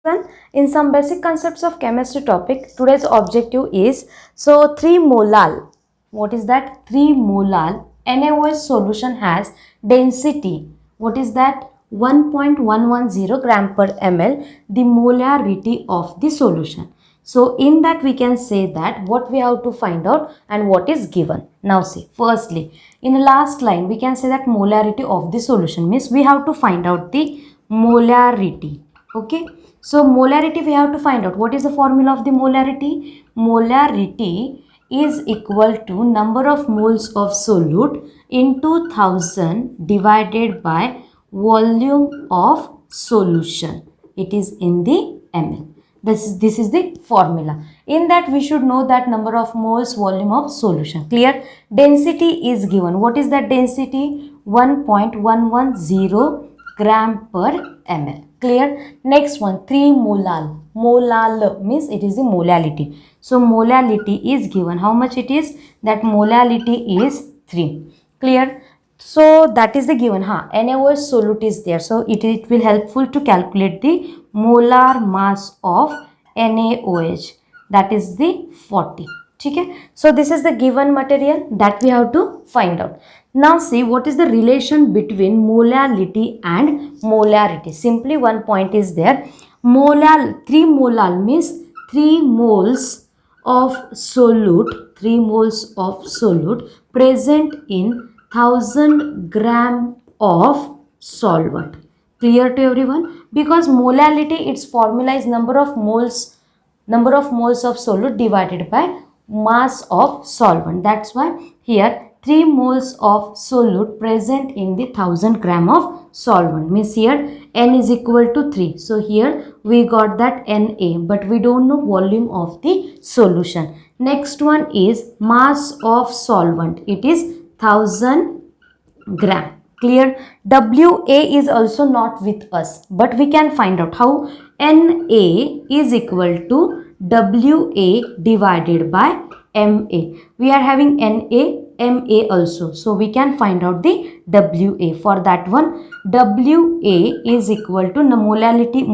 Well, in some basic concepts of chemistry topic, today's objective is 3 molal. What is that? 3 molal NaOH solution has density. What is that? 1.110 gram per ml, the molarity of the solution. So in that we can say that what we have to find out and what is given. Now see, firstly, in the last line we can say that molarity of the solution means we have to find out the molarity. Okay. So molarity we have to find out. What is the formula of the molarity? Molarity is equal to number of moles of solute into 1000 divided by volume of solution. It is in the ml. This is the formula. In that we should know that number of moles, volume of solution. Clear? Density is given. What is that density? 1.110 gram per ml. Clear? Next one, 3 molal. Molal means it is the molality. So molality is given. How much it is? That molality is 3. Clear? So that is the given. NaOH solute is there. So it will helpful to calculate the molar mass of NaOH. That is the 40. Okay? So this is the given material that we have to find out. Now see what is the relation between molality and molarity. Simply one point is there. 3 molal means 3 moles of solute, 3 moles of solute present in 1000 gram of solvent. Clear to everyone? Because molality, its formula is number of moles of solute divided by mass of solvent. That's why here 3 moles of solute present in the 1000 gram of solvent means here N is equal to 3. So here we got that Na, but we don't know volume of the solution. Next one is mass of solvent. It is 1000 gram. Clear? Wa is also not with us, but we can find out how. Na is equal to Wa divided by Ma. We are having Na, Ma also. So we can find out the Wa. For that one, Wa is equal to molality,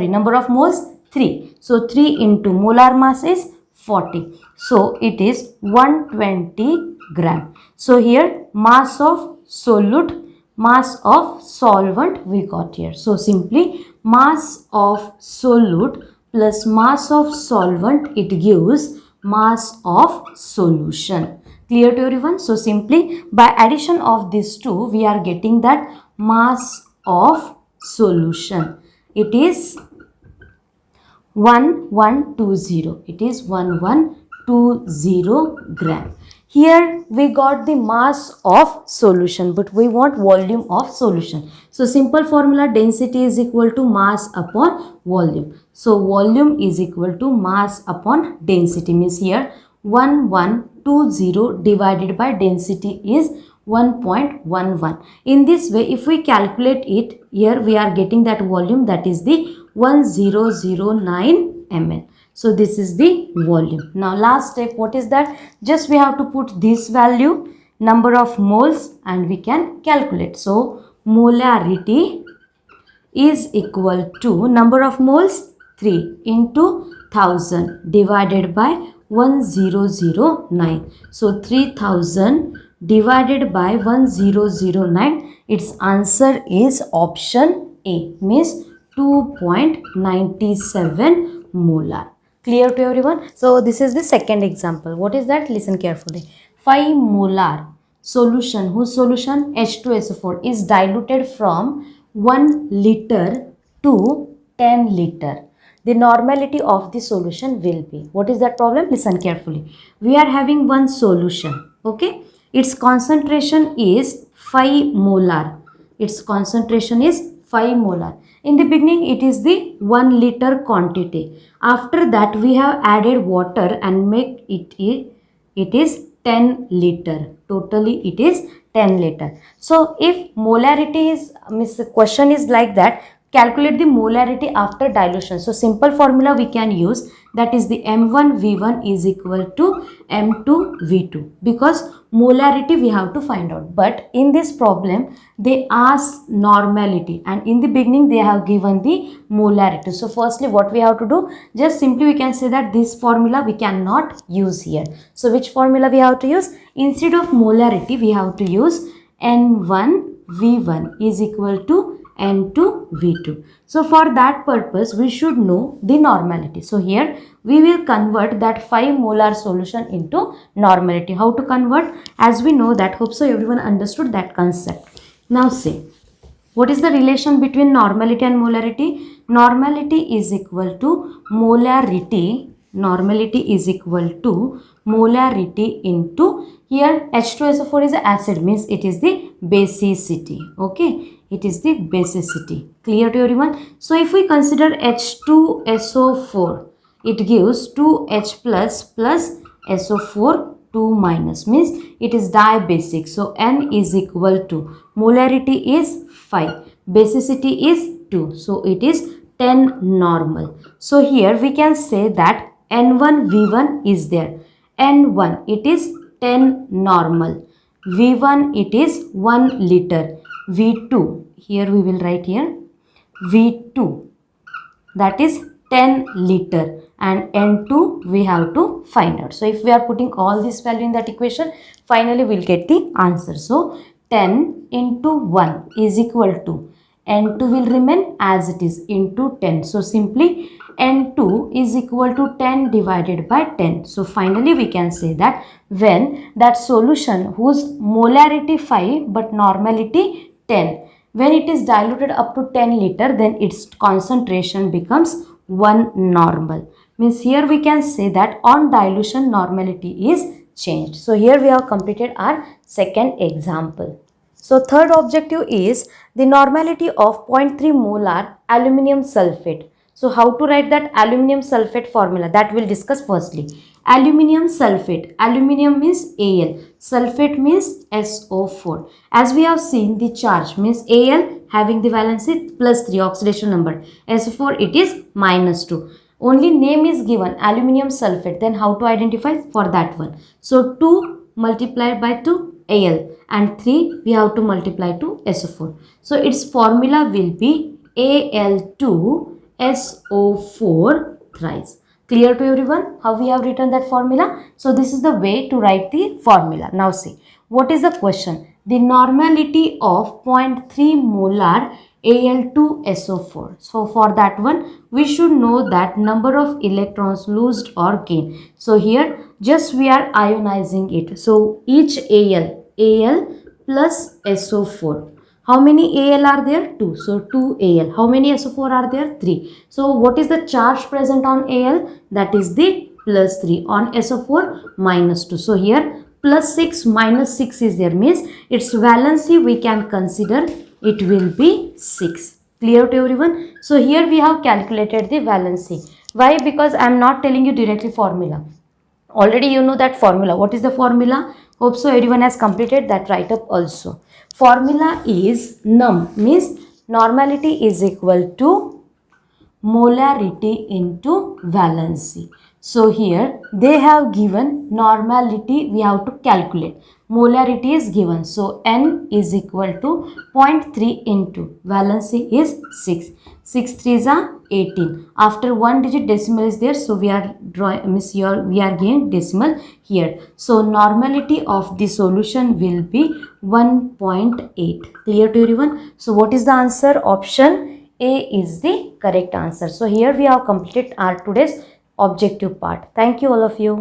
number of moles 3. So 3 into molar mass is 40. So it is 120 gram. So here mass of solute, mass of solvent we got here. So simply mass of solute plus mass of solvent, it gives mass of solution. Clear to everyone? So simply by addition of these two we are getting that mass of solution. It is 1120. It is 1120 gram. Here we got the mass of solution, but we want volume of solution. So simple formula, density is equal to mass upon volume. So volume is equal to mass upon density, means here 1120 divided by density is 1.11. In this way, if we calculate it, here we are getting that volume, that is the 1009 ml. So this is the volume. Now last step, what is that? Just we have to put this value, number of moles, and we can calculate. So molarity is equal to number of moles 3 into 1000 divided by 1009. So 3000 divided by 1009, its answer is option A, means 2.97 molar. Clear to everyone? So this is the second example. What is that? Listen carefully. 5 molar solution, whose solution H2SO4 is diluted from 1 liter to 10 liter. The normality of the solution will be. What is that problem? Listen carefully. We are having one solution. Okay. Its concentration is 5 molar. Its concentration is 5 molar. In the beginning, it is the 1 liter quantity. After that, we have added water and make it is 10 liter. Totally, it is 10 liter. So, if molarity is, the question is like that, calculate the molarity after dilution. So, simple formula we can use. that is the M1 V1 is equal to M2 V2, because molarity we have to find out. But in this problem they ask normality, and in the beginning they have given the molarity. So firstly what we have to do, just simply we can say that this formula we cannot use here. So which formula we have to use? Instead of molarity we have to use N1 V1 is equal to N2 V2. So for that purpose we should know the normality. So here we will convert that 5 molar solution into normality. How to convert? As we know that, hope so everyone understood that concept. Now see, what is the relation between normality and molarity? Normality is equal to molarity. Normality is equal to molarity into, here H2SO4 is an acid, means it is the basicity. Okay, it is the basicity. Clear to everyone? So if we consider H2SO4, it gives 2H plus SO4 2 minus, means it is dibasic. So N is equal to, molarity is 5, basicity is 2, so it is 10 normal. So here we can say that N1 V1 is there. N1 it is 10 normal, V1 it is 1 liter, V2 here we will write here V2 that is 10 liter, and N2 we have to find out. So if we are putting all this value in that equation, finally we will get the answer. So 10 into 1 is equal to, N2 will remain as it is, into 10. So simply N2 is equal to 10 divided by 10. So finally we can say that when that solution whose molarity 5 but normality 10, when it is diluted up to 10 liter, then its concentration becomes 1 normal. Means here we can say that on dilution normality is changed. So here we have completed our second example. So third objective is the normality of 0.3 molar aluminum sulfate. So how to write that aluminum sulfate formula, that we'll discuss firstly. Aluminum sulfate, aluminum means Al, sulfate means SO4. As we have seen, the charge means Al having the valency plus 3 oxidation number, SO4 it is minus 2. Only name is given aluminum sulfate, then how to identify for that one? So 2 multiplied by 2 Al, and 3 we have to multiply to SO4. So its formula will be Al2 SO4 thrice. Clear to everyone how we have written that formula? So this is the way to write the formula. Now see, what is the question? The normality of 0.3 molar Al2SO4. So for that one we should know that number of electrons loosed or gained. So here just we are ionizing it. So each Al plus SO4. How many Al are there? 2. So 2 Al. How many SO4 are there? 3. So what is the charge present on Al? That is the plus 3. On SO4 minus 2. So here plus 6 minus 6 is there, means its valency we can consider it will be 6. Clear to everyone? So here we have calculated the valency. Why? Because I am not telling you directly formula. Already you know that formula. What is the formula? Hope so everyone has completed that write up also. Formula is num, means normality is equal to molarity into valency. So here they have given normality, we have to calculate. Molarity is given. So N is equal to 0.3 into valency is 6. 6 3s are 18. After one digit decimal is there, so we are drawing, we are getting decimal here. So normality of the solution will be 1.8. Clear to everyone? So what is the answer? Option A is the correct answer. So here we have completed our today's objective part. Thank you all of you.